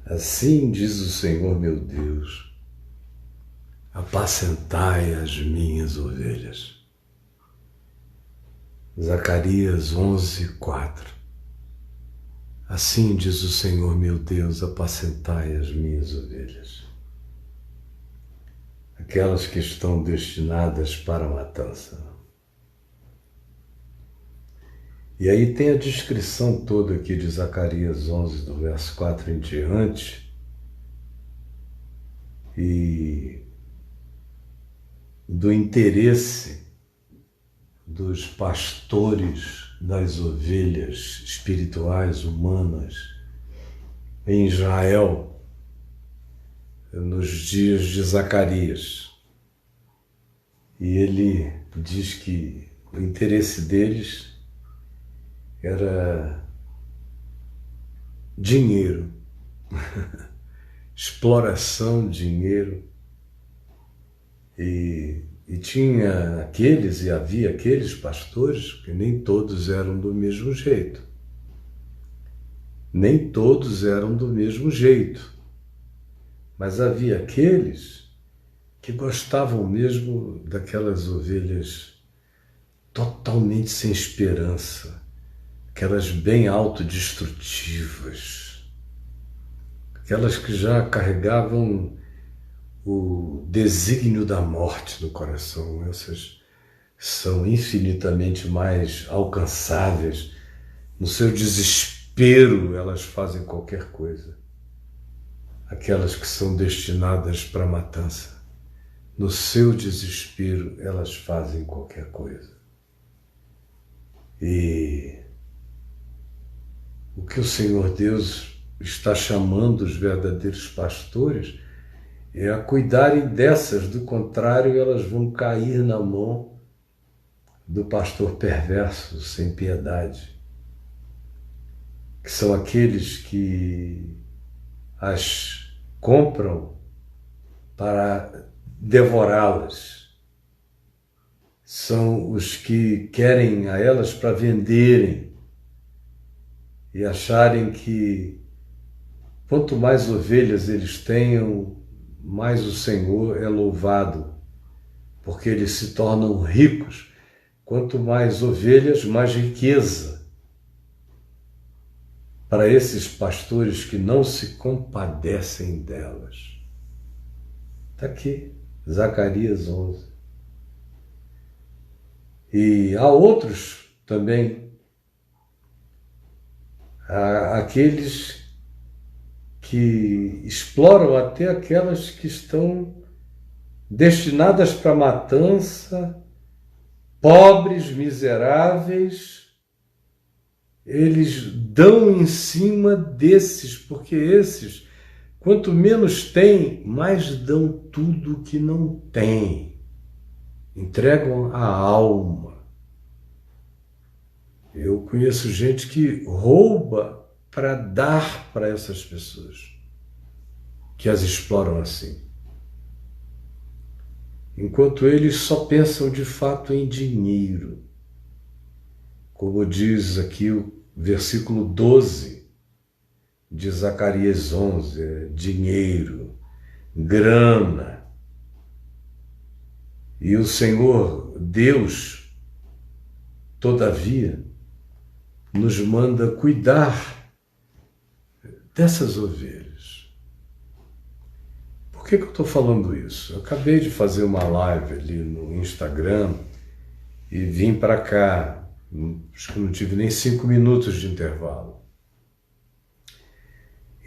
Assim diz o Senhor meu Deus: apacentai as minhas ovelhas. Zacarias 11:4. Assim diz o Senhor meu Deus: apacentai as minhas ovelhas, aquelas que estão destinadas para a matança. E aí tem a descrição toda aqui de Zacarias 11, do verso 4 em diante, e do interesse dos pastores das ovelhas espirituais humanas em Israel nos dias de Zacarias. E ele diz que o interesse deles era dinheiro, exploração, dinheiro, e tinha aqueles, e havia aqueles pastores que nem todos eram do mesmo jeito. Nem todos eram do mesmo jeito, mas havia aqueles que gostavam mesmo daquelas ovelhas totalmente sem esperança, aquelas bem autodestrutivas, aquelas que já carregavam o desígnio da morte no coração. Essas são infinitamente mais alcançáveis. No seu desespero, elas fazem qualquer coisa. Aquelas que são destinadas para a matança, no seu desespero, elas fazem qualquer coisa. E o que o Senhor Deus está chamando os verdadeiros pastores é a cuidarem dessas, do contrário, elas vão cair na mão do pastor perverso, sem piedade, que são aqueles que as compram para devorá-las, são os que querem a elas para venderem e acharem que quanto mais ovelhas eles tenham, mais o Senhor é louvado, porque eles se tornam ricos. Quanto mais ovelhas, mais riqueza. Para esses pastores que não se compadecem delas. Está aqui, Zacarias 11. E há outros também, aqueles que exploram até aquelas que estão destinadas para a matança, pobres, miseráveis, eles dão em cima desses, porque esses, quanto menos têm, mais dão tudo que não têm. Entregam a alma. Eu conheço gente que rouba para dar para essas pessoas, que as exploram assim. Enquanto eles só pensam de fato em dinheiro. Como diz aqui o versículo 12 de Zacarias 11, dinheiro, grana. E o Senhor Deus, todavia, nos manda cuidar dessas ovelhas. Por que eu estou falando isso? Eu acabei de fazer uma live ali no Instagram e vim para cá. Acho que não tive nem 5 minutos de intervalo.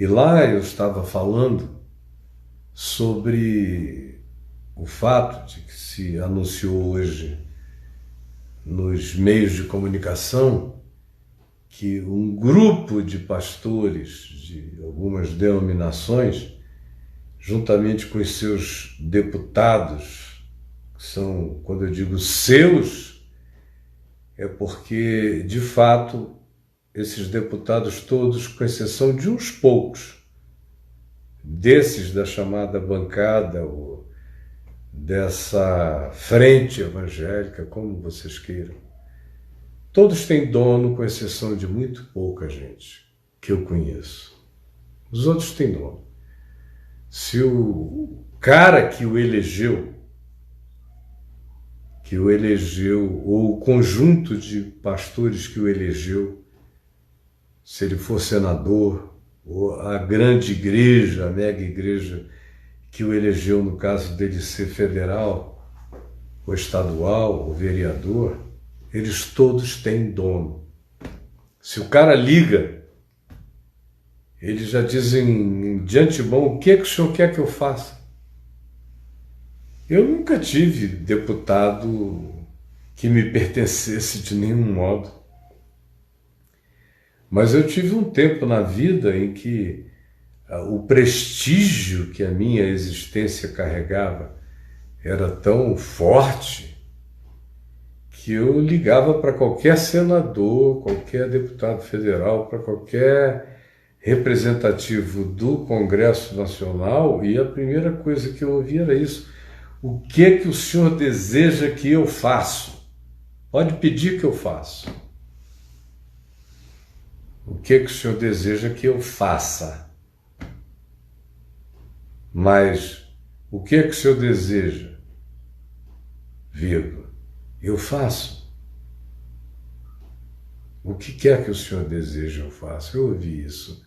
E lá eu estava falando sobre o fato de que se anunciou hoje nos meios de comunicação que um grupo de pastores de algumas denominações, juntamente com os seus deputados, que são, quando eu digo seus, é porque, de fato, esses deputados todos, com exceção de uns poucos, desses da chamada bancada, ou dessa frente evangélica, como vocês queiram, todos têm dono, com exceção de muito pouca gente que eu conheço. Os outros têm dono. Se o cara que o elegeu, ou o conjunto de pastores que o elegeu, se ele for senador, ou a grande igreja, a mega igreja que o elegeu, no caso dele ser federal, ou estadual, ou vereador, eles todos têm dono. Se o cara liga, eles já dizem de antemão: o que é que o senhor quer que eu faça? Eu nunca tive deputado que me pertencesse de nenhum modo. Mas eu tive um tempo na vida em que o prestígio que a minha existência carregava era tão forte que eu ligava para qualquer senador, qualquer deputado federal, para qualquer representativo do Congresso Nacional, e a primeira coisa que eu ouvia era isso: o que é que o senhor deseja que eu faça? Pode pedir que eu faça. O que é que o senhor deseja que eu faça? Mas o que é que o senhor deseja? Vírgula. Eu faço. O que quer que o senhor deseja eu faço? Eu ouvi isso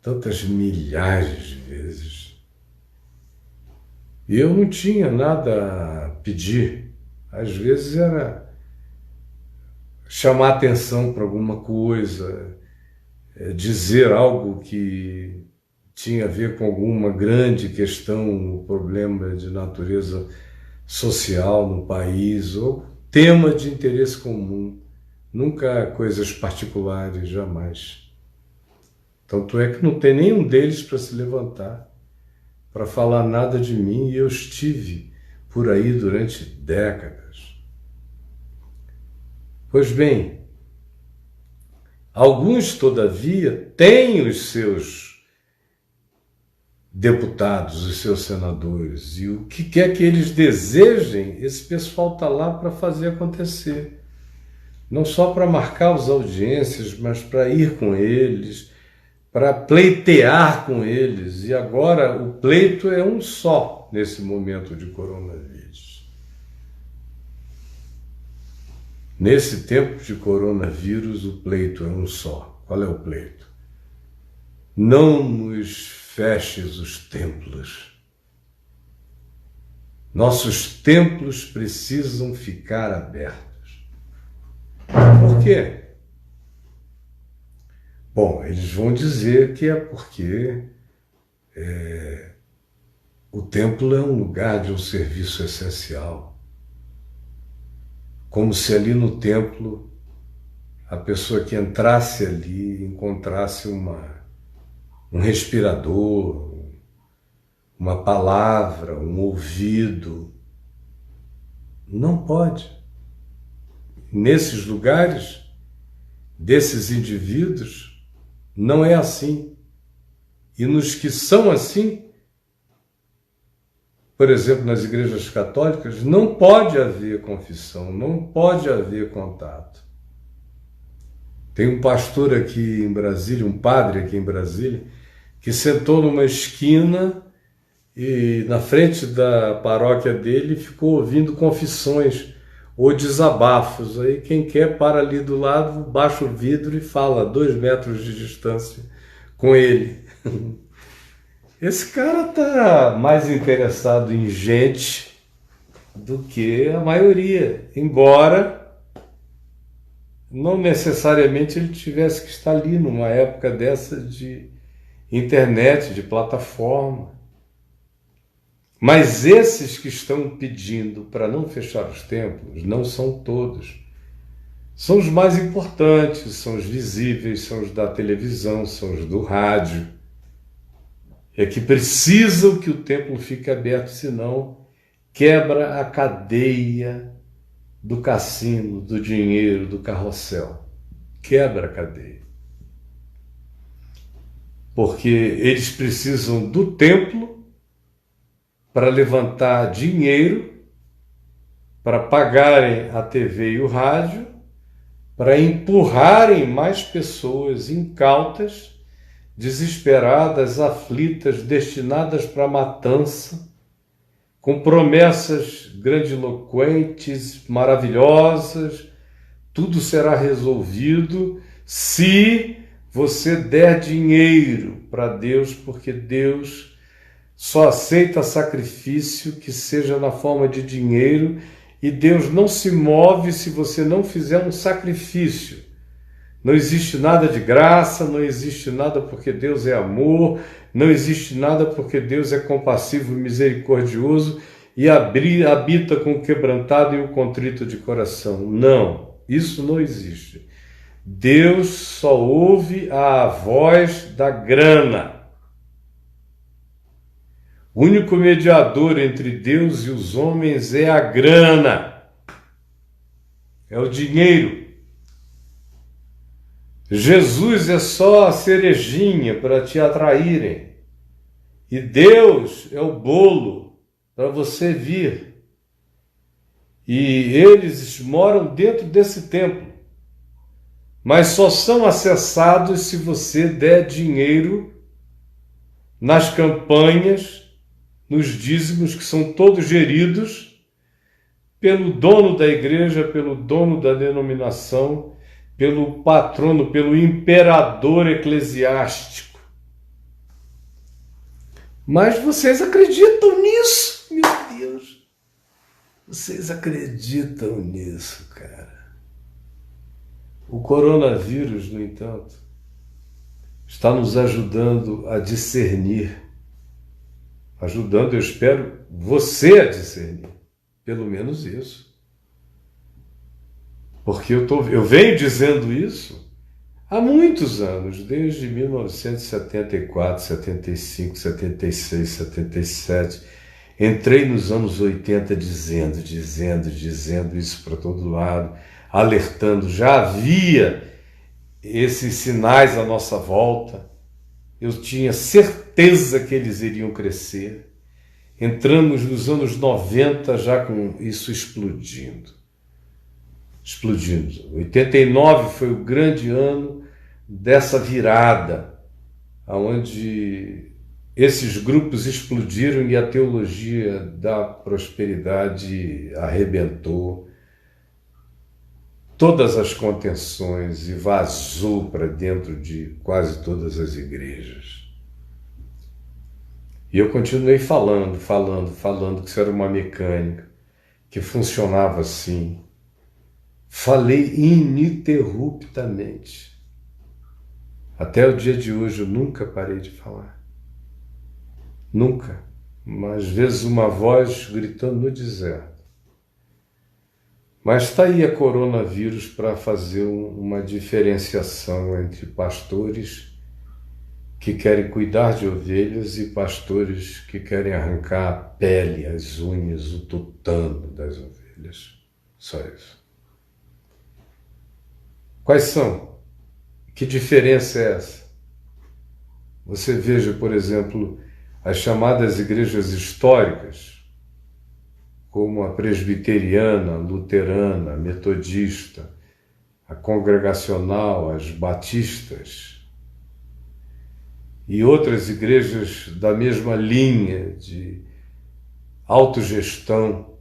tantas milhares de vezes. E eu não tinha nada a pedir. Às vezes era chamar atenção para alguma coisa, dizer algo que tinha a ver com alguma grande questão, problema de natureza social no país, ou tema de interesse comum, nunca coisas particulares, jamais. Tanto é que não tem nenhum deles para se levantar, para falar nada de mim, e eu estive por aí durante décadas. Pois bem, alguns, todavia, têm os seus deputados, os seus senadores, e o que quer que eles desejem, esse pessoal está lá para fazer acontecer. Não só para marcar as audiências, mas para ir com eles, para pleitear com eles. E agora o pleito é um só nesse momento de coronavírus. Nesse tempo de coronavírus, o pleito é um só. Qual é o pleito? Não nos feches os templos. Nossos templos precisam ficar abertos. Por quê? Bom, eles vão dizer que é porque o templo é um lugar de um serviço essencial. Como se ali no templo a pessoa que entrasse ali encontrasse um respirador, uma palavra, um ouvido. Não pode. Nesses lugares, desses indivíduos, não é assim. E nos que são assim, por exemplo, nas igrejas católicas, não pode haver confissão, não pode haver contato. Tem um pastor aqui em Brasília, um padre aqui em Brasília, que sentou numa esquina e na frente da paróquia dele ficou ouvindo confissões ou desabafos. Aí quem quer para ali do lado, baixa o vidro e fala a 2 metros de distância com ele. Esse cara está mais interessado em gente do que a maioria, embora não necessariamente ele tivesse que estar ali numa época dessa de internet, de plataforma. Mas esses que estão pedindo para não fechar os templos não são todos. São os mais importantes, são os visíveis, são os da televisão, são os do rádio. É que precisam que o templo fique aberto, senão quebra a cadeia do cassino, do dinheiro, do carrossel. Quebra a cadeia. Porque eles precisam do templo para levantar dinheiro, para pagarem a TV e o rádio, para empurrarem mais pessoas incautas desesperadas, aflitas, destinadas para a matança, com promessas grandiloquentes, maravilhosas. Tudo será resolvido se você der dinheiro para Deus, porque Deus só aceita sacrifício que seja na forma de dinheiro, e Deus não se move se você não fizer um sacrifício. Não existe nada de graça, não existe nada porque Deus é amor, não existe nada porque Deus é compassivo e misericordioso e habita com o quebrantado e o contrito de coração. Não, isso não existe. Deus só ouve a voz da grana. O único mediador entre Deus e os homens é a grana, é o dinheiro. Jesus é só a cerejinha para te atraírem, e Deus é o bolo para você vir. E eles moram dentro desse templo, mas só são acessados se você der dinheiro nas campanhas, nos dízimos, que são todos geridos pelo dono da igreja, pelo dono da denominação, pelo patrono, pelo imperador eclesiástico. Mas vocês acreditam nisso? Meu Deus! Vocês acreditam nisso, cara? O coronavírus, no entanto, está nos ajudando a discernir. Ajudando, eu espero, você a discernir. Pelo menos isso. Porque eu venho dizendo isso há muitos anos, desde 1974, 75, 76, 77. Entrei nos anos 80 dizendo isso para todo lado, alertando. Já havia esses sinais à nossa volta. Eu tinha certeza que eles iriam crescer. Entramos nos anos 90 já com isso explodindo. 89 foi o grande ano dessa virada, onde esses grupos explodiram e a teologia da prosperidade arrebentou todas as contenções e vazou para dentro de quase todas as igrejas. E eu continuei falando que isso era uma mecânica, que funcionava assim. Falei ininterruptamente. Até o dia de hoje eu nunca parei de falar. Nunca. Mas às vezes uma voz gritando no deserto. Mas está aí a coronavírus para fazer uma diferenciação entre pastores que querem cuidar de ovelhas e pastores que querem arrancar a pele, as unhas, o tutano das ovelhas. Só isso. Quais são? Que diferença é essa? Você veja, por exemplo, as chamadas igrejas históricas, como a presbiteriana, a luterana, a metodista, a congregacional, as batistas, e outras igrejas da mesma linha de autogestão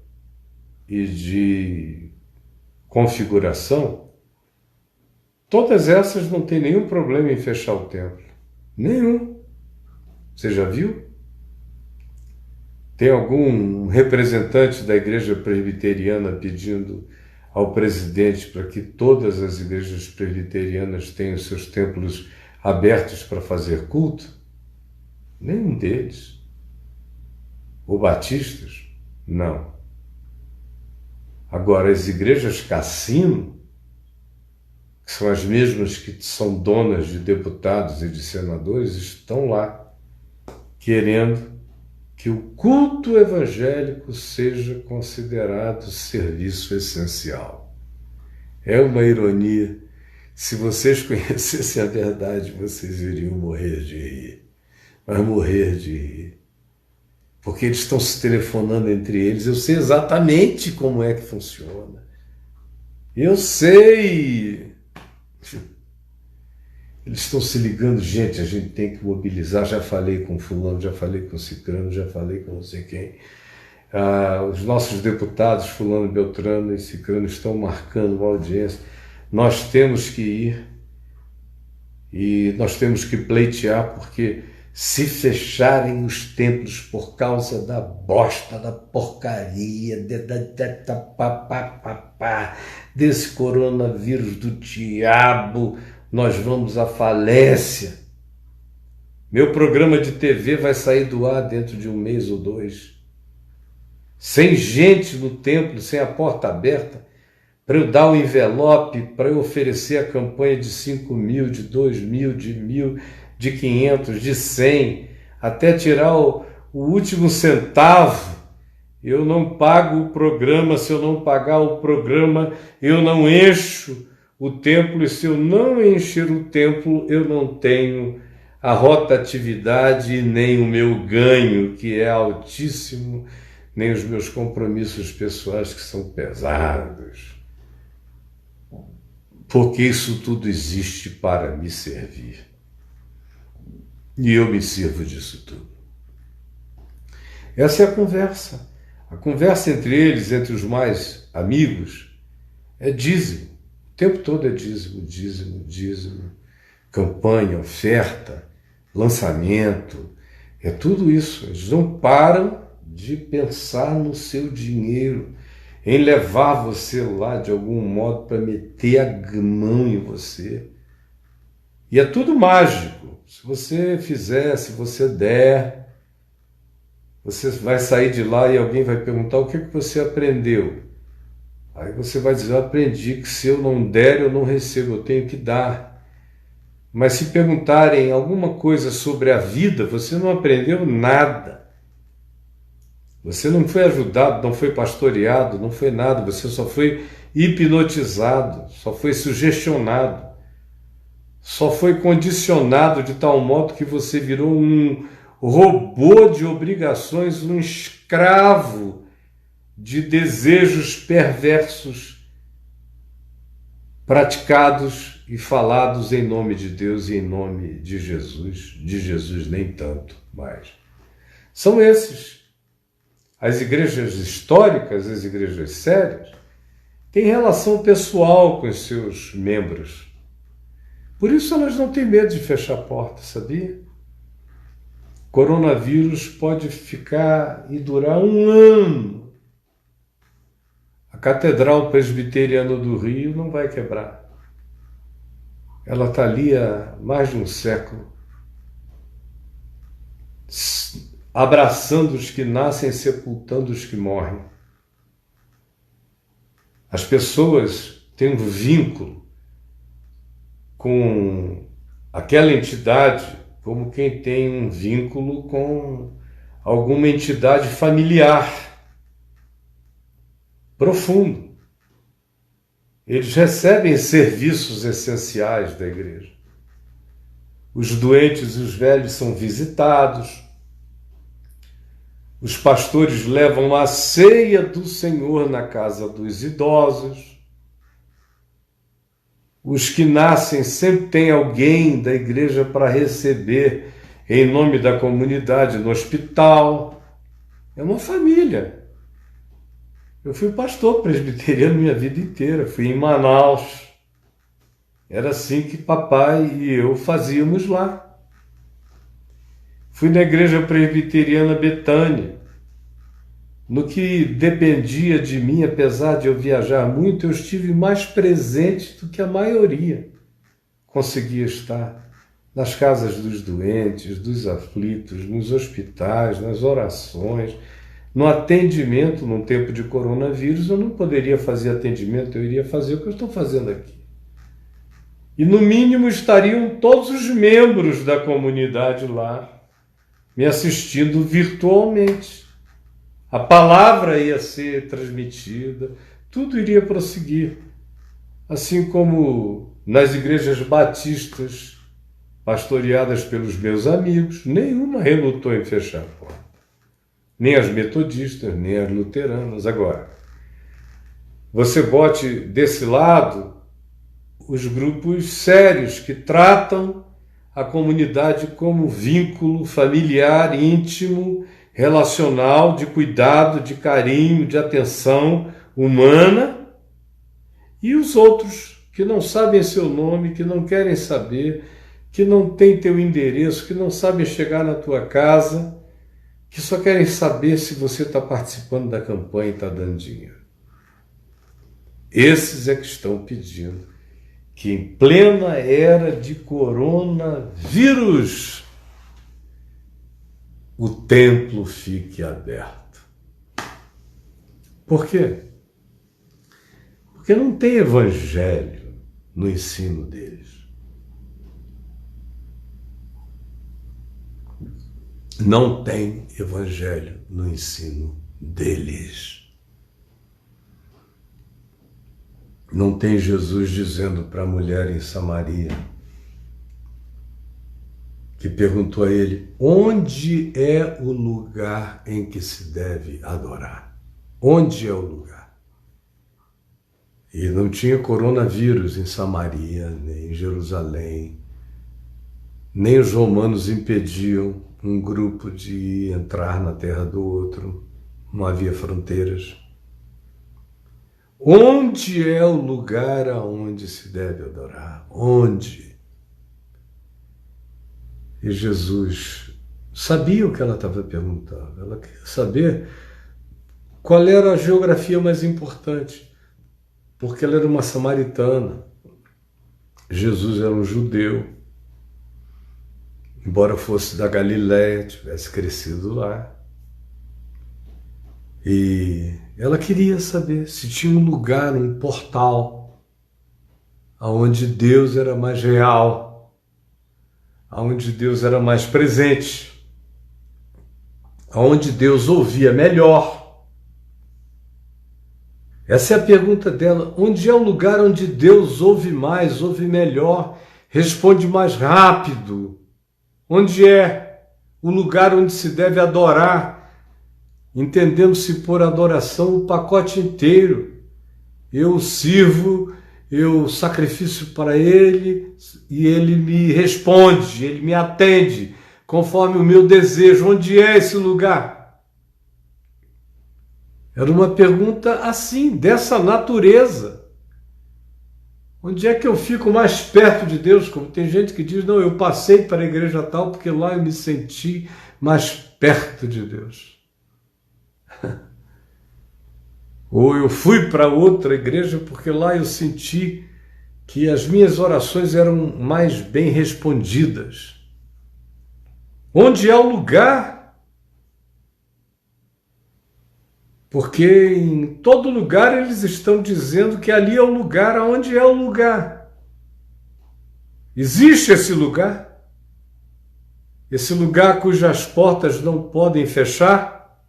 e de configuração. Todas essas não têm nenhum problema em fechar o templo. Nenhum. Você já viu? Tem algum representante da igreja presbiteriana pedindo ao presidente para que todas as igrejas presbiterianas tenham seus templos abertos para fazer culto? Nenhum deles. Ou batistas? Não. Agora, as igrejas cassino, que são as mesmas que são donas de deputados e de senadores, estão lá querendo que o culto evangélico seja considerado serviço essencial. É uma ironia. Se vocês conhecessem a verdade, vocês iriam morrer de rir. Mas morrer de rir. Porque eles estão se telefonando entre eles. Eu sei exatamente como é que funciona. Eu sei. Eles estão se ligando, gente, a gente tem que mobilizar. Já falei com fulano, já falei com cicrano, já falei com não sei quem. Os nossos deputados, fulano, beltrano e cicrano, estão marcando uma audiência. Nós temos que ir e nós temos que pleitear, porque se fecharem os templos por causa da bosta, da porcaria, desse coronavírus do diabo, nós vamos à falência. Meu programa de TV vai sair do ar dentro de 1 mês ou 2. Sem gente no templo, sem a porta aberta, para eu dar o envelope, para eu oferecer a campanha de 5.000, de 2.000, de 1.000, de 500, de 100, até tirar o último centavo. Eu não pago o programa. Se eu não pagar o programa, eu não encho o templo, e se eu não encher o templo, eu não tenho a rotatividade e nem o meu ganho, que é altíssimo, nem os meus compromissos pessoais, que são pesados. Porque isso tudo existe para me servir. E eu me sirvo disso tudo. Essa é a conversa. A conversa entre eles, entre os mais amigos, é dízimo. O tempo todo é dízimo, dízimo, dízimo. Campanha, oferta, lançamento. É tudo isso. Eles não param de pensar no seu dinheiro, em levar você lá de algum modo para meter a mão em você. E é tudo mágico. Se você fizer, se você der, você vai sair de lá e alguém vai perguntar o que você aprendeu. Aí você vai dizer: eu aprendi que se eu não der, eu não recebo, eu tenho que dar. Mas se perguntarem alguma coisa sobre a vida, você não aprendeu nada. Você não foi ajudado, não foi pastoreado, não foi nada, você só foi hipnotizado, só foi sugestionado, só foi condicionado de tal modo que você virou um robô de obrigações, um escravo de desejos perversos praticados e falados em nome de Deus e em nome de Jesus nem tanto mais. São esses. As igrejas históricas, as igrejas sérias, têm relação pessoal com os seus membros. Por isso elas não têm medo de fechar a porta, sabia? Coronavírus pode ficar e durar 1 ano. A Catedral Presbiteriana do Rio não vai quebrar. Ela está ali há mais de um século, abraçando os que nascem, sepultando os que morrem. As pessoas têm um vínculo com aquela entidade como quem tem um vínculo com alguma entidade familiar profundo. Eles recebem serviços essenciais da igreja. Os doentes e os velhos são visitados. Os pastores levam a ceia do Senhor na casa dos idosos. Os que nascem sempre tem alguém da igreja para receber em nome da comunidade no hospital. É uma família. Eu fui pastor presbiteriano minha vida inteira, fui em Manaus. Era assim que papai e eu fazíamos lá. Fui na igreja presbiteriana Betânia. No que dependia de mim, apesar de eu viajar muito, eu estive mais presente do que a maioria conseguia estar nas casas dos doentes, dos aflitos, nos hospitais, nas orações, no atendimento. Num tempo de coronavírus, eu não poderia fazer atendimento, eu iria fazer o que eu estou fazendo aqui. E no mínimo estariam todos os membros da comunidade lá, me assistindo virtualmente. A palavra ia ser transmitida, tudo iria prosseguir. Assim como nas igrejas batistas, pastoreadas pelos meus amigos, nenhuma relutou em fechar a porta. Nem as metodistas, nem as luteranas. Agora, você bote desse lado os grupos sérios que tratam a comunidade como vínculo familiar, íntimo, relacional, de cuidado, de carinho, de atenção humana, e os outros que não sabem seu nome, que não querem saber, que não têm teu endereço, que não sabem chegar na tua casa, que só querem saber se você está participando da campanha e está dando dinheiro. Esses é que estão pedindo que em plena era de coronavírus o templo fique aberto. Por quê? Porque não tem evangelho no ensino deles. Não tem evangelho no ensino deles. Não tem Jesus dizendo para a mulher em Samaria, que perguntou a ele, onde é o lugar em que se deve adorar? Onde é o lugar? E não tinha coronavírus em Samaria, nem em Jerusalém, nem os romanos impediam um grupo de entrar na terra do outro, não havia fronteiras. Onde é o lugar aonde se deve adorar? Onde? E Jesus sabia o que ela estava perguntando. Ela queria saber qual era a geografia mais importante, porque ela era uma samaritana. Jesus era um judeu, embora fosse da Galiléia, tivesse crescido lá. E ela queria saber se tinha um lugar, um portal, aonde Deus era mais real, aonde Deus era mais presente, aonde Deus ouvia melhor. Essa é a pergunta dela. Onde é o lugar onde Deus ouve mais, ouve melhor, responde mais rápido? Onde é o lugar onde se deve adorar? Entendendo-se por adoração o pacote inteiro. Eu sirvo, eu sacrifício para Ele e Ele me responde, Ele me atende conforme o meu desejo. Onde é esse lugar? Era uma pergunta assim, dessa natureza. Onde é que eu fico mais perto de Deus? Como tem gente que diz, não, eu passei para a igreja tal porque lá eu me senti mais perto de Deus. Ou eu fui para outra igreja porque lá eu senti que as minhas orações eram mais bem respondidas. Onde é o lugar? Porque em todo lugar eles estão dizendo que ali é o lugar. Aonde é o lugar? Existe esse lugar? Esse lugar cujas portas não podem fechar?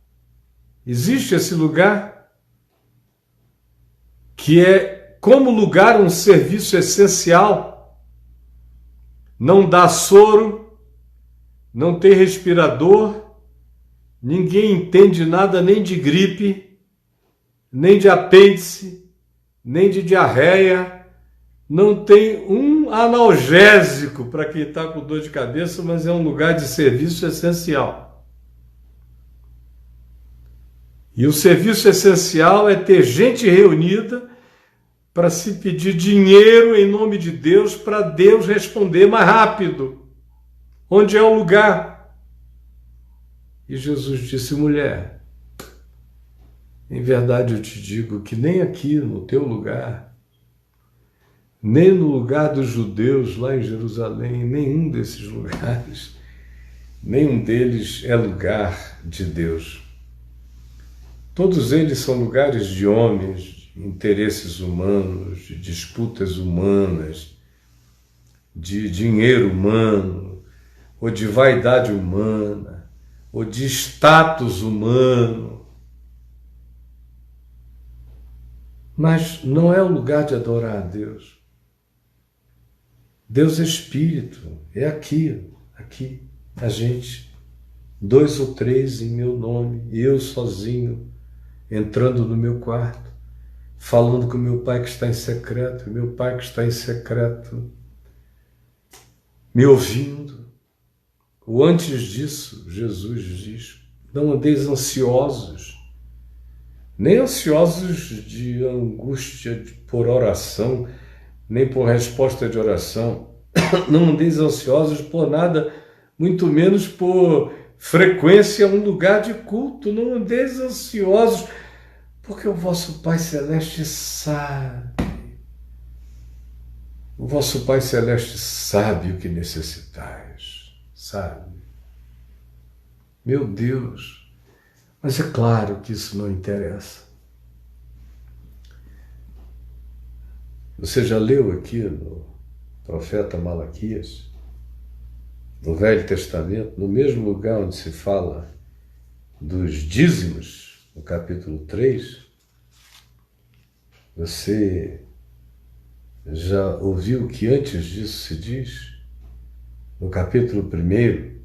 Existe esse lugar? Que é, como lugar, um serviço essencial, não dá soro, não tem respirador, ninguém entende nada nem de gripe, nem de apêndice, nem de diarreia, não tem um analgésico para quem está com dor de cabeça, mas é um lugar de serviço essencial. E o serviço essencial é ter gente reunida para se pedir dinheiro em nome de Deus, para Deus responder mais rápido. Onde é o lugar? E Jesus disse, mulher, em verdade eu te digo que nem aqui no teu lugar, nem no lugar dos judeus lá em Jerusalém, nenhum desses lugares, nenhum deles é lugar de Deus. Todos eles são lugares de homens, de interesses humanos, de disputas humanas, de dinheiro humano, ou de vaidade humana, ou de status humano. Mas não é o lugar de adorar a Deus. Deus é Espírito, é aqui, a gente, 2 ou 3 em meu nome, eu sozinho, entrando no meu quarto. falando com o meu Pai que está em secreto, meu Pai que está em secreto me ouvindo. Ou antes disso, Jesus diz: não andeis ansiosos, nem ansiosos de angústia por oração, nem por resposta de oração. Não andeis ansiosos por nada, muito menos por frequência a um lugar de culto. Não andeis ansiosos, porque o vosso Pai Celeste sabe. O vosso Pai Celeste sabe o que necessitais, sabe? Meu Deus, mas é claro que isso não interessa. Você já leu aqui no profeta Malaquias, no Velho Testamento, no mesmo lugar onde se fala dos dízimos, no capítulo 3, você já ouviu que antes disso se diz? No capítulo 1,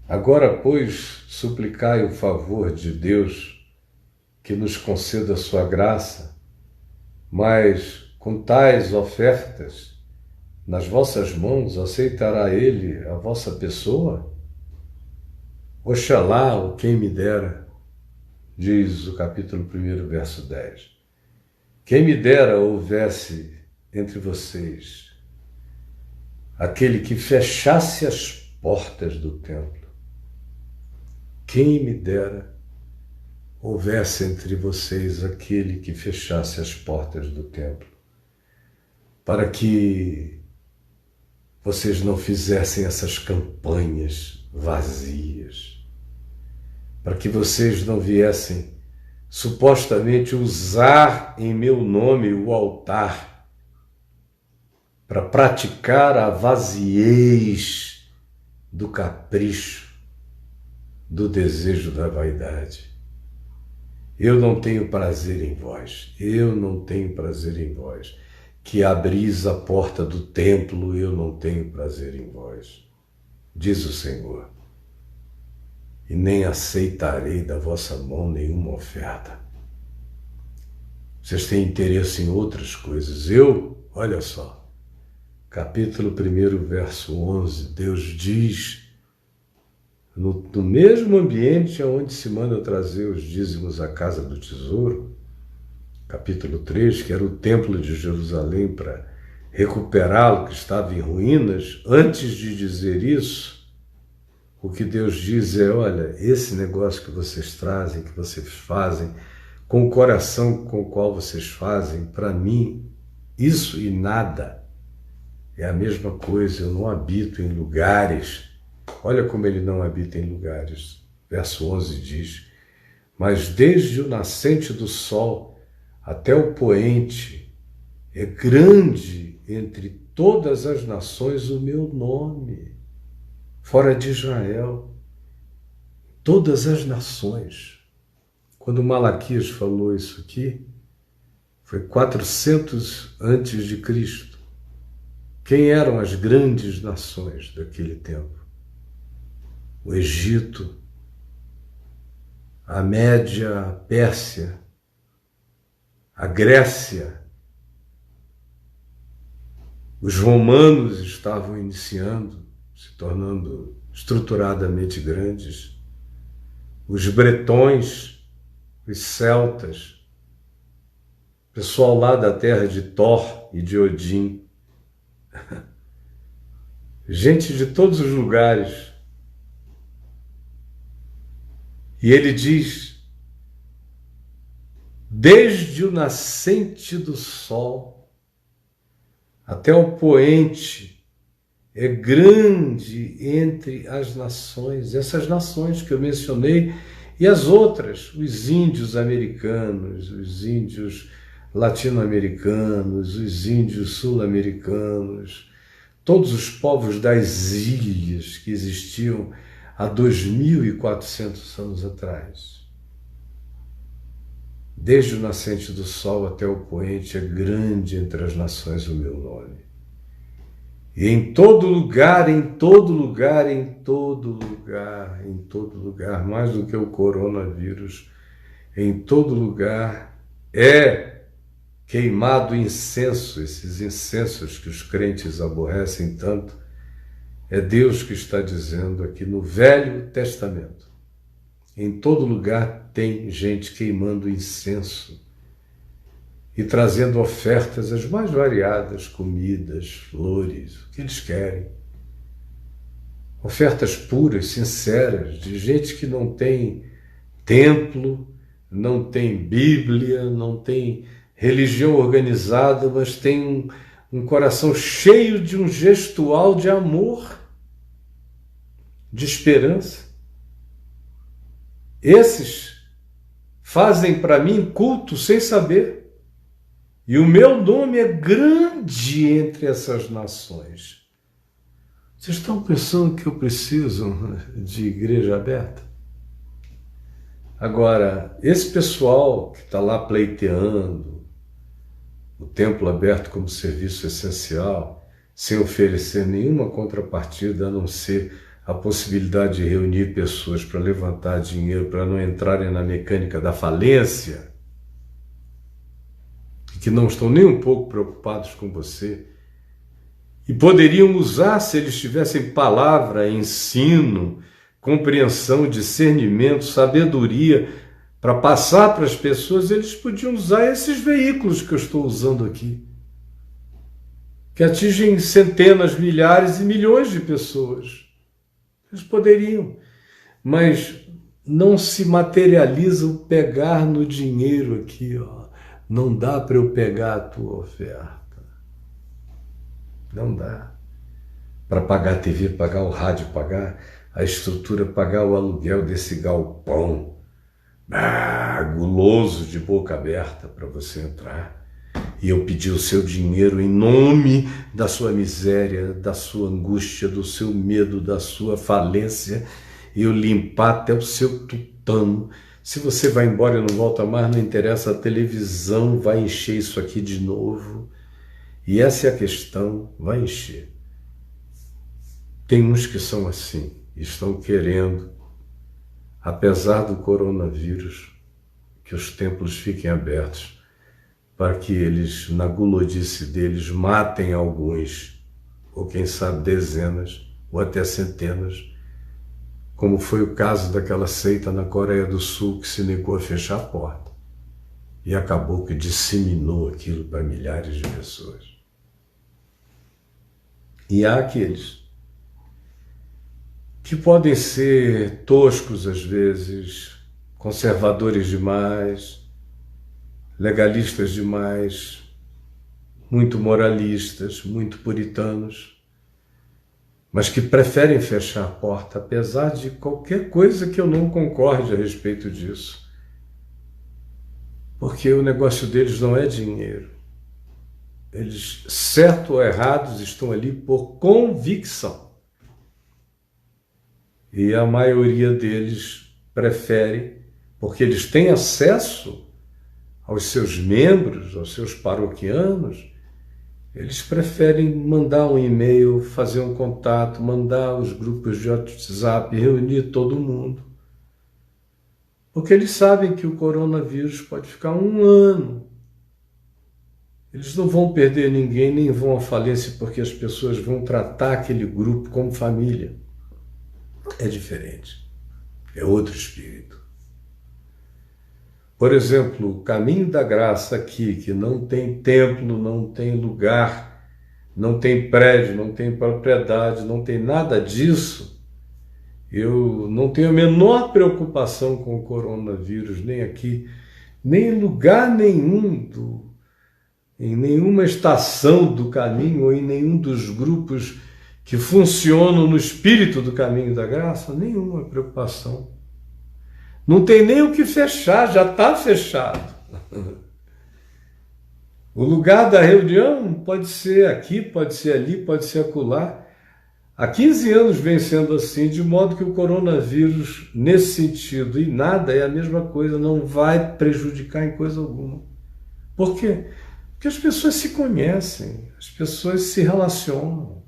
agora, pois, suplicai o favor de Deus que nos conceda a sua graça, mas com tais ofertas nas vossas mãos aceitará Ele a vossa pessoa? Oxalá, o quem me dera, diz o capítulo 1, verso 10. Quem me dera houvesse entre vocês aquele que fechasse as portas do templo. Quem me dera houvesse entre vocês aquele que fechasse as portas do templo, para que vocês não fizessem essas campanhas vazias, para que vocês não viessem supostamente usar em meu nome o altar para praticar a vaziez do capricho, do desejo da vaidade. Eu não tenho prazer em vós, eu não tenho prazer em vós. Que abris a porta do templo, eu não tenho prazer em vós, diz o Senhor. E nem aceitarei da vossa mão nenhuma oferta. Vocês têm interesse em outras coisas. Olha só, capítulo 1, verso 11, Deus diz, no mesmo ambiente onde se manda trazer os dízimos à casa do tesouro, capítulo 3, que era o templo de Jerusalém, para recuperá-lo, que estava em ruínas. Antes de dizer isso, o que Deus diz é: olha, esse negócio que vocês trazem, que vocês fazem, com o coração com o qual vocês fazem, para mim, isso e nada é a mesma coisa. Eu não habito em lugares. Olha como ele não habita em lugares. Verso 11 diz: mas desde o nascente do sol até o poente é grande entre todas as nações o meu nome. Fora de Israel, todas as nações. Quando Malaquias falou isso aqui, foi 400 antes de Cristo. Quem eram as grandes nações daquele tempo? O Egito, a Média, a Pérsia, a Grécia. Os romanos estavam iniciando, se tornando estruturadamente grandes. Os bretões, os celtas, pessoal lá da terra de Thor e de Odin. Gente de todos os lugares. E ele diz: desde o nascente do sol até o poente é grande entre as nações, essas nações que eu mencionei e as outras, os índios americanos, os índios latino-americanos, os índios sul-americanos, todos os povos das ilhas que existiam há 2.400 anos atrás. Desde o nascente do sol até o poente é grande entre as nações o meu nome. E em todo lugar, em todo lugar, em todo lugar, em todo lugar, mais do que o coronavírus, em todo lugar é queimado incenso, esses incensos que os crentes aborrecem tanto. É Deus que está dizendo aqui no Velho Testamento. Em todo lugar tem gente queimando incenso e trazendo ofertas as mais variadas, comidas, flores, o que eles querem. Ofertas puras, sinceras, de gente que não tem templo, não tem Bíblia, não tem religião organizada, mas tem um coração cheio de um gestual de amor, de esperança. Esses fazem para mim culto sem saber. E o meu nome é grande entre essas nações. Vocês estão pensando que eu preciso de igreja aberta? Agora, esse pessoal que está lá pleiteando o templo aberto como serviço essencial, sem oferecer nenhuma contrapartida a não ser a possibilidade de reunir pessoas para levantar dinheiro, para não entrarem na mecânica da falência, e que não estão nem um pouco preocupados com você, e poderiam usar, se eles tivessem palavra, ensino, compreensão, discernimento, sabedoria para passar para as pessoas, eles podiam usar esses veículos que eu estou usando aqui, que atingem centenas, milhares e milhões de pessoas. Eles poderiam, mas não se materializa o pegar no dinheiro aqui, ó. Não dá para eu pegar a tua oferta. Não dá. Para pagar a TV, pagar o rádio, pagar a estrutura, pagar o aluguel desse galpão. Guloso, de boca aberta para você entrar. E eu pedir o seu dinheiro em nome da sua miséria, da sua angústia, do seu medo, da sua falência, e eu limpar até o seu tutano. Se você vai embora e não volta mais, não interessa, a televisão vai encher isso aqui de novo. E essa é a questão, vai encher. Tem uns que são assim, estão querendo, apesar do coronavírus, que os templos fiquem abertos, para que eles, na gulodice deles, matem alguns, ou quem sabe dezenas, ou até centenas, como foi o caso daquela seita na Coreia do Sul que se negou a fechar a porta e acabou que disseminou aquilo para milhares de pessoas. E há aqueles que podem ser toscos às vezes, conservadores demais, legalistas demais, muito moralistas, muito puritanos, mas que preferem fechar a porta, apesar de qualquer coisa que eu não concorde a respeito disso. Porque o negócio deles não é dinheiro. Eles, certo ou errados, estão ali por convicção. E a maioria deles prefere, porque eles têm acesso aos seus membros, aos seus paroquianos, eles preferem mandar um e-mail, fazer um contato, mandar os grupos de WhatsApp, reunir todo mundo. Porque eles sabem que o coronavírus pode ficar 1 ano. Eles não vão perder ninguém, nem vão à falência, porque as pessoas vão tratar aquele grupo como família. É diferente. É outro espírito. Por exemplo, o Caminho da Graça aqui, que não tem templo, não tem lugar, não tem prédio, não tem propriedade, não tem nada disso, eu não tenho a menor preocupação com o coronavírus, nem aqui, nem em lugar nenhum, em nenhuma estação do caminho ou em nenhum dos grupos que funcionam no espírito do Caminho da Graça, nenhuma preocupação. Não tem nem o que fechar, já está fechado. O lugar da reunião pode ser aqui, pode ser ali, pode ser acolá. Há 15 anos vem sendo assim, de modo que o coronavírus, nesse sentido, e nada é a mesma coisa, não vai prejudicar em coisa alguma. Por quê? Porque as pessoas se conhecem, as pessoas se relacionam,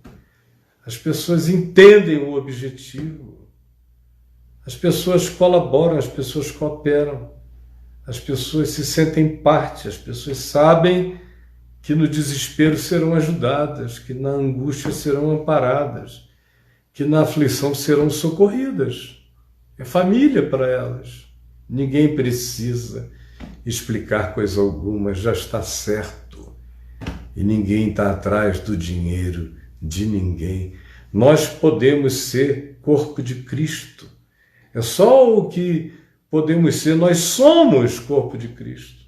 as pessoas entendem o objetivo. As pessoas colaboram, as pessoas cooperam, as pessoas se sentem parte, as pessoas sabem que no desespero serão ajudadas, que na angústia serão amparadas, que na aflição serão socorridas. É família para elas. Ninguém precisa explicar coisa alguma, já está certo. E ninguém está atrás do dinheiro de ninguém. Nós podemos ser corpo de Cristo. É só o que podemos ser. Nós somos corpo de Cristo.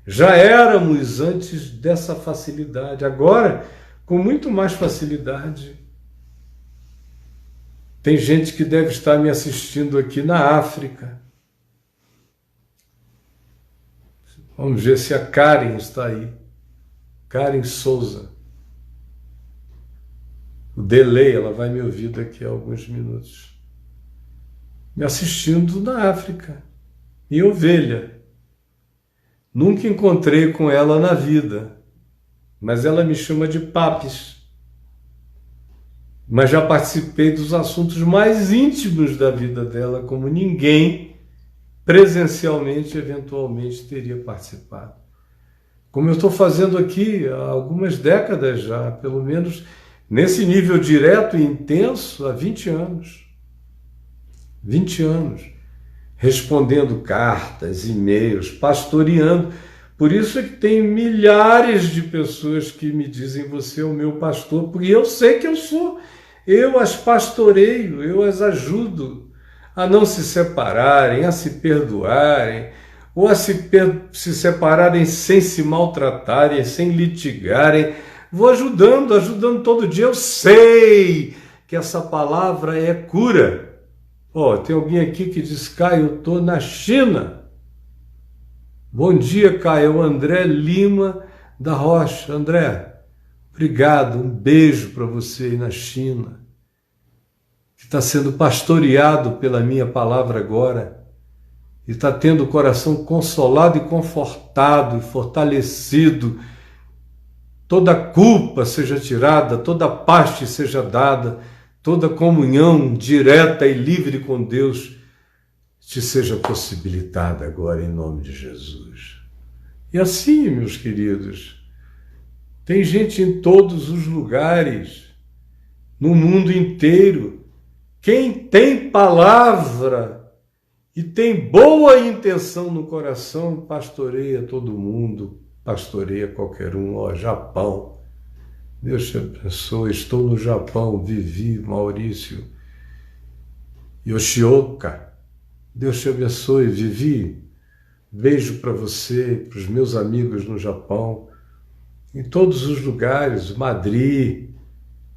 Já éramos antes dessa facilidade. Agora, com muito mais facilidade. Tem gente que deve estar me assistindo aqui na África. Vamos ver se a Karen está aí. Karen Souza. O delay, ela vai me ouvir daqui a alguns minutos. Me assistindo na África. Em Ovelha. Nunca encontrei com ela na vida, mas ela me chama de Papis. Mas já participei dos assuntos mais íntimos da vida dela, como ninguém presencialmente, eventualmente, teria participado. Como eu estou fazendo aqui há algumas décadas já, pelo menos nesse nível direto e intenso, há 20 anos. 20 anos. Respondendo cartas, e-mails, pastoreando. Por isso é que tem milhares de pessoas que me dizem: você é o meu pastor, porque eu sei que eu sou. Eu as pastoreio, eu as ajudo a não se separarem, a se perdoarem, ou a se separarem sem se maltratarem, sem litigarem. Vou ajudando todo dia. Eu sei que essa palavra é cura. Tem alguém aqui que diz: Caio, eu estou na China. Bom dia, Caio. É o André Lima da Rocha. André, obrigado. Um beijo para você aí na China, que está sendo pastoreado pela minha palavra agora e está tendo o coração consolado e confortado e fortalecido. Toda culpa seja tirada, toda paz seja dada, toda comunhão direta e livre com Deus te seja possibilitada agora em nome de Jesus. E assim, meus queridos, tem gente em todos os lugares, no mundo inteiro. Quem tem palavra e tem boa intenção no coração, pastoreia todo mundo, pastoreia qualquer um. Japão. Deus te abençoe. Estou no Japão, Vivi, Maurício, Yoshioka. Deus te abençoe, Vivi. Beijo para você, para os meus amigos no Japão, em todos os lugares, Madrid.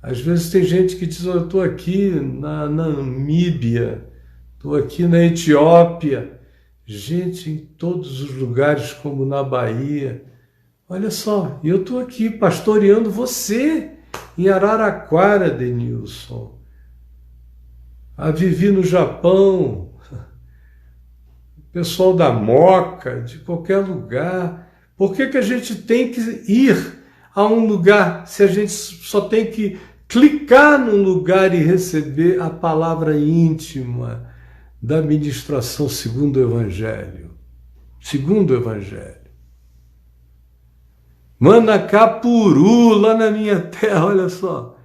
Às vezes tem gente que diz: eu estou aqui na Namíbia, estou aqui na Etiópia. Gente em todos os lugares, como na Bahia. Olha só, eu estou aqui pastoreando você em Araraquara, Denilson. A Vivi no Japão, o pessoal da Moca, de qualquer lugar. Por que a gente tem que ir a um lugar se a gente só tem que clicar num lugar e receber a palavra íntima da ministração segundo o Evangelho? Segundo o Evangelho. Manacapuru, lá na minha terra, olha só.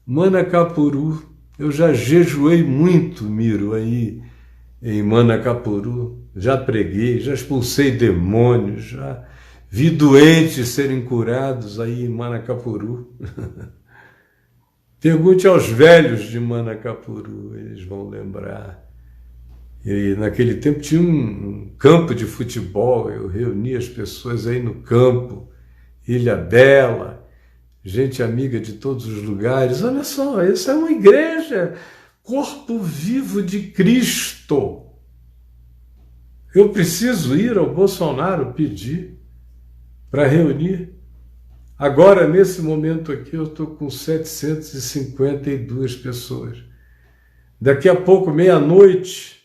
Manacapuru, eu já jejuei muito, Miro, aí em Manacapuru. Já preguei, já expulsei demônios, já vi doentes serem curados aí em Manacapuru. Pergunte aos velhos de Manacapuru, eles vão lembrar. E naquele tempo tinha um campo de futebol, eu reunia as pessoas aí no campo, Ilha Bela, gente amiga de todos os lugares. Olha só, essa é uma igreja, corpo vivo de Cristo. Eu preciso ir ao Bolsonaro pedir para reunir. Agora, nesse momento aqui, eu estou com 752 pessoas. Daqui a pouco, meia-noite,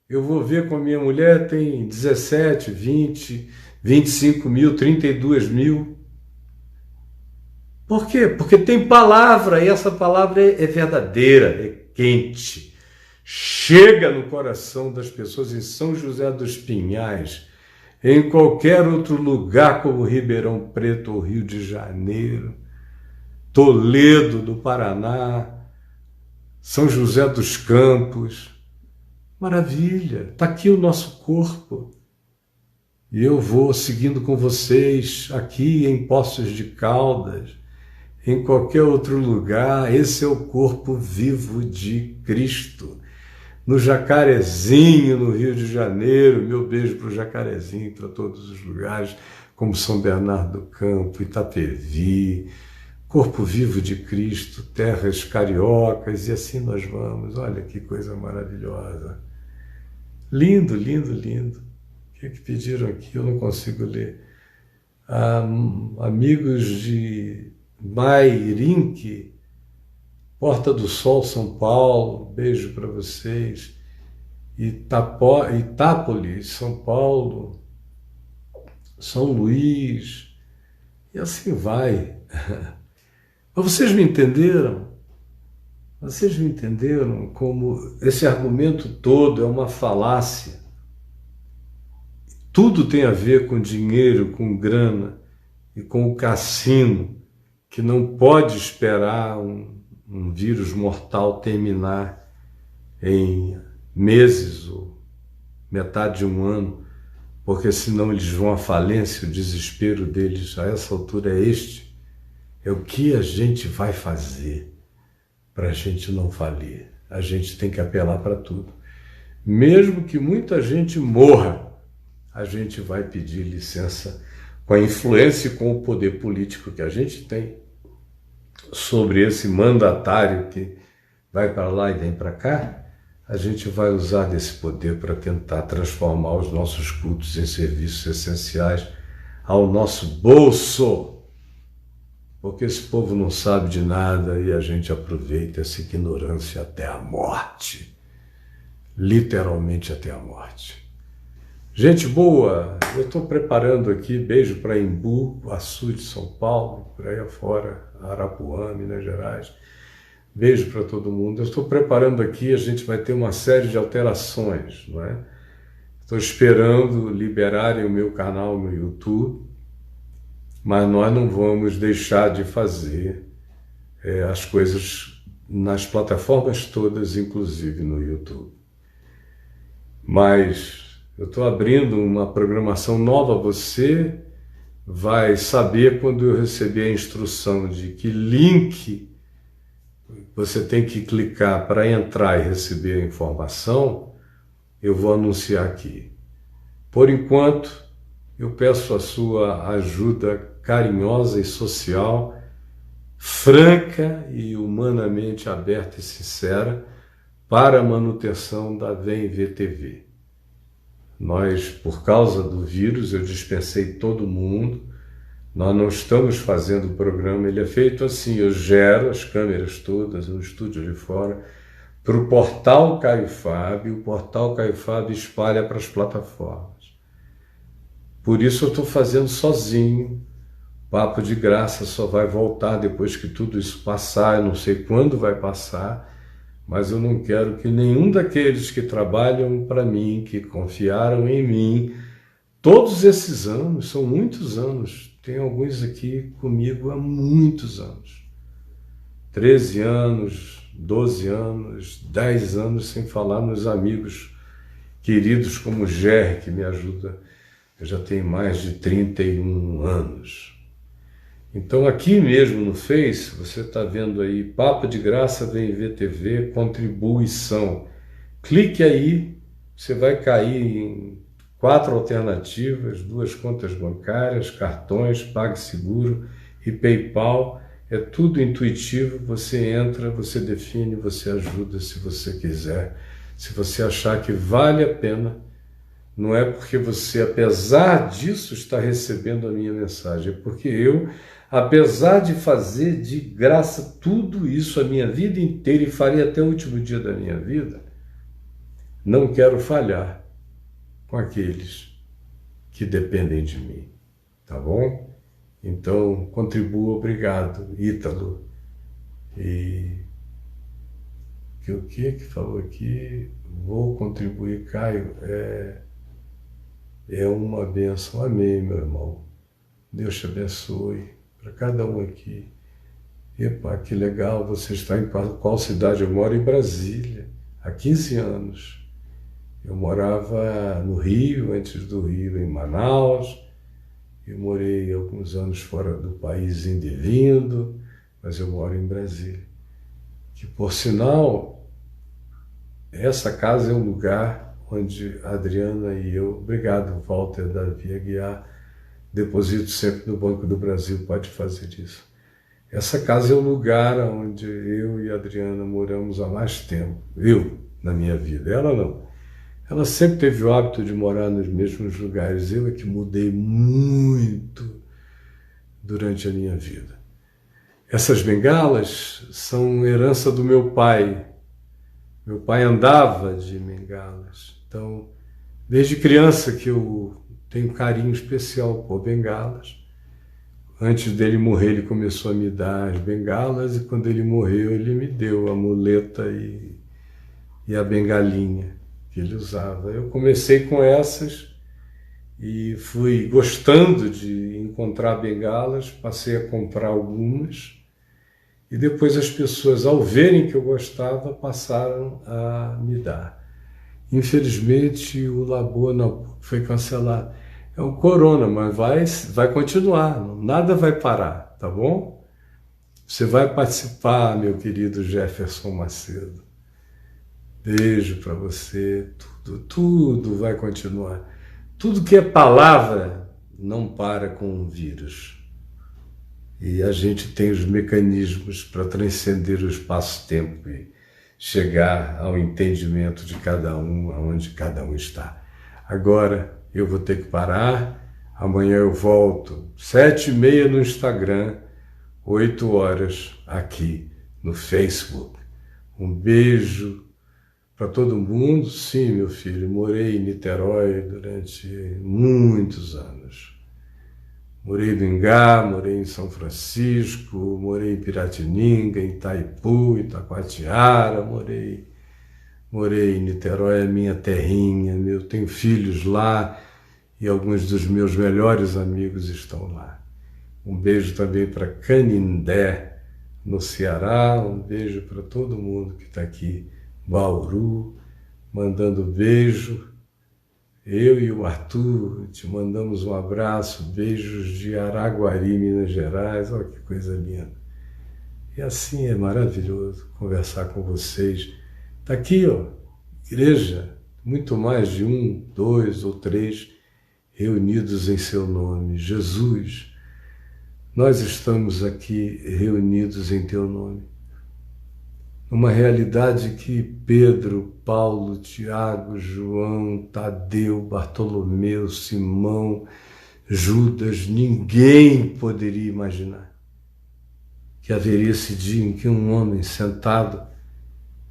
eu vou ver com a minha mulher, tem 17, 20, 25 mil, 32 mil. Por quê? Porque tem palavra, e essa palavra é verdadeira, é quente, chega no coração das pessoas em São José dos Pinhais, em qualquer outro lugar como Ribeirão Preto ou Rio de Janeiro, Toledo do Paraná, São José dos Campos. Maravilha, está aqui o nosso corpo. E eu vou seguindo com vocês aqui em Poços de Caldas, em qualquer outro lugar. Esse é o corpo vivo de Cristo. No Jacarezinho, no Rio de Janeiro, meu beijo para o Jacarezinho, para todos os lugares, como São Bernardo do Campo, Itapevi, corpo vivo de Cristo, terras cariocas, e assim nós vamos. Olha que coisa maravilhosa. Lindo, lindo, lindo. O que é que pediram aqui? Eu não consigo ler. Amigos de Mairinque, Porta do Sol, São Paulo, beijo para vocês. Itápolis, São Paulo, São Luís, e assim vai. Mas vocês me entenderam? Vocês me entenderam como esse argumento todo é uma falácia? Tudo tem a ver com dinheiro, com grana e com o cassino, que não pode esperar um vírus mortal terminar em meses ou metade de um ano, porque senão eles vão à falência. O desespero deles a essa altura é este. É o que a gente vai fazer para a gente não falir. A gente tem que apelar para tudo. Mesmo que muita gente morra, a gente vai pedir licença com a influência e com o poder político que a gente tem sobre esse mandatário que vai para lá e vem para cá. A gente vai usar desse poder para tentar transformar os nossos cultos em serviços essenciais ao nosso bolso, porque esse povo não sabe de nada e a gente aproveita essa ignorância até a morte, literalmente até a morte. Gente boa, eu estou preparando aqui, beijo para Embu, Açu de São Paulo, por aí afora, Arapuã, Minas Gerais. Beijo para todo mundo. Eu estou preparando aqui, a gente vai ter uma série de alterações, não é? Estou esperando liberarem o meu canal no YouTube, mas nós não vamos deixar de fazer as coisas nas plataformas todas, inclusive no YouTube. Mas eu estou abrindo uma programação nova. Você vai saber quando eu receber a instrução de que link você tem que clicar para entrar e receber a informação. Eu vou anunciar aqui. Por enquanto, eu peço a sua ajuda carinhosa e social, franca e humanamente aberta e sincera para a manutenção da Vem Ver TV. Nós, por causa do vírus, eu dispensei todo mundo. Nós não estamos fazendo o programa, ele é feito assim, eu gero as câmeras todas no estúdio de fora para o portal Caio Fábio, o portal Caio Fábio espalha para as plataformas. Por isso eu estou fazendo sozinho. Papo de Graça só vai voltar depois que tudo isso passar, eu não sei quando vai passar, mas eu não quero que nenhum daqueles que trabalham para mim, que confiaram em mim, todos esses anos, são muitos anos, tem alguns aqui comigo há muitos anos, 13 anos, 12 anos, 10 anos, sem falar nos amigos queridos como o Ger, que me ajuda, eu já tenho mais de 31 anos. Então aqui mesmo no Face, você está vendo aí, Papo de Graça Vem Ver TV, contribuição. Clique aí, você vai cair em 4 alternativas, 2 contas bancárias, cartões, PagSeguro e PayPal. É tudo intuitivo, você entra, você define, você ajuda se você quiser. Se você achar que vale a pena, não é porque você, apesar disso, está recebendo a minha mensagem, é porque eu, apesar de fazer de graça tudo isso a minha vida inteira e faria até o último dia da minha vida, não quero falhar com aqueles que dependem de mim, tá bom? Então, contribua, obrigado, Ítalo. E Que o que falou aqui? Vou contribuir, Caio. É uma bênção. Amém, meu irmão. Deus te abençoe. Para cada um aqui. Epa, que legal. Você está em qual cidade? Eu moro em Brasília. Há 15 anos. Eu morava no Rio, antes do Rio, em Manaus. Eu morei alguns anos fora do país, indo e vindo, mas eu moro em Brasília. Que, por sinal, essa casa é um lugar onde a Adriana e eu, obrigado, Walter, Davi Aguiar, deposito sempre no Banco do Brasil, pode fazer isso. Essa casa é um lugar onde eu e a Adriana moramos há mais tempo. Eu, na minha vida, ela não. Ela sempre teve o hábito de morar nos mesmos lugares. Eu é que mudei muito durante a minha vida. Essas bengalas são herança do meu pai. Meu pai andava de bengalas. Então, desde criança que eu tenho carinho especial por bengalas. Antes dele morrer, ele começou a me dar as bengalas e quando ele morreu, ele me deu a muleta e a bengalinha que ele usava. Eu comecei com essas e fui gostando de encontrar bengalas, passei a comprar algumas e depois as pessoas, ao verem que eu gostava, passaram a me dar. Infelizmente, o Labona foi cancelado. É o corona, mas vai continuar, nada vai parar, tá bom? Você vai participar, meu querido Jefferson Macedo. Beijo para você, tudo vai continuar. Tudo que é palavra não para com o vírus. E a gente tem os mecanismos para transcender o espaço-tempo e chegar ao entendimento de cada um, aonde cada um está. Agora eu vou ter que parar, amanhã eu volto, 7h30 no Instagram, 8 horas aqui no Facebook. Um beijo para todo mundo. Sim, meu filho, morei em Niterói durante muitos anos. Morei no Ingá, morei em São Francisco, morei em Piratininga, em Itaipu, Itacoatiara, morei em Niterói, a minha terrinha, eu tenho filhos lá e alguns dos meus melhores amigos estão lá. Um beijo também para Canindé, no Ceará, um beijo para todo mundo que está aqui, Bauru, mandando beijo. Eu e o Arthur te mandamos um abraço, beijos de Araguari, Minas Gerais, olha que coisa linda. E assim é maravilhoso conversar com vocês. Está aqui, ó, igreja, muito mais de 1, 2 ou 3 reunidos em seu nome. Jesus, nós estamos aqui reunidos em teu nome. Uma realidade que Pedro, Paulo, Tiago, João, Tadeu, Bartolomeu, Simão, Judas, ninguém poderia imaginar que haveria esse dia em que um homem sentado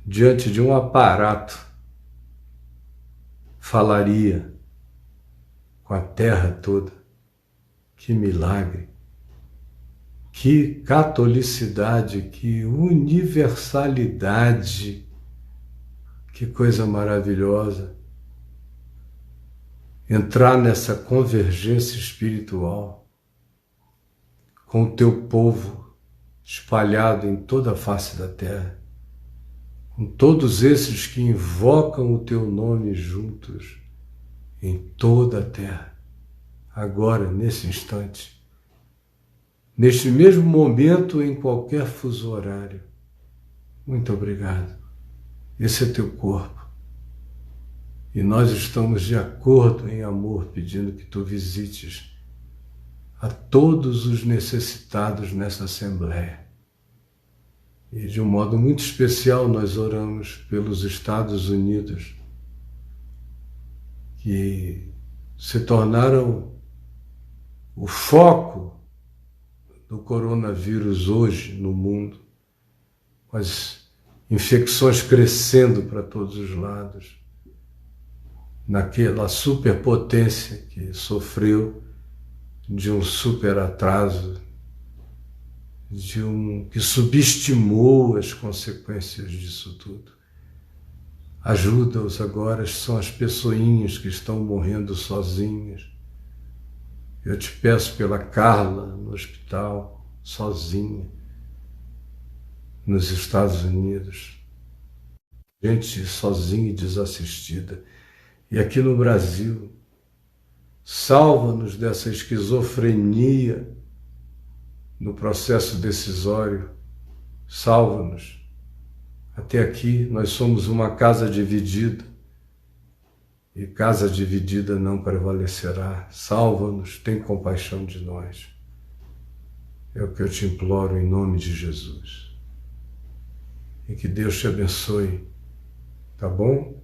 diante de um aparato falaria com a terra toda. Que milagre! Que catolicidade, que universalidade, que coisa maravilhosa. Entrar nessa convergência espiritual com o teu povo espalhado em toda a face da terra, com todos esses que invocam o teu nome juntos em toda a terra, agora, nesse instante. Neste mesmo momento, em qualquer fuso horário. Muito obrigado. Esse é teu corpo. E nós estamos de acordo em amor, pedindo que tu visites a todos os necessitados nessa Assembleia. E de um modo muito especial nós oramos pelos Estados Unidos, que se tornaram o foco do coronavírus hoje no mundo, com as infecções crescendo para todos os lados, naquela superpotência que sofreu de um super atraso, que subestimou as consequências disso tudo. Ajuda-os agora, são as pessoinhas que estão morrendo sozinhas. Eu te peço pela Carla no hospital, sozinha, nos Estados Unidos. Gente sozinha e desassistida. E aqui no Brasil, salva-nos dessa esquizofrenia no processo decisório. Salva-nos. Até aqui nós somos uma casa dividida. E casa dividida não prevalecerá. Salva-nos, tem compaixão de nós. É o que eu te imploro em nome de Jesus. E que Deus te abençoe, tá bom?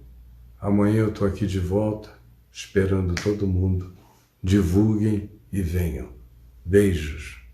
Amanhã eu estou aqui de volta, esperando todo mundo. Divulguem e venham. Beijos.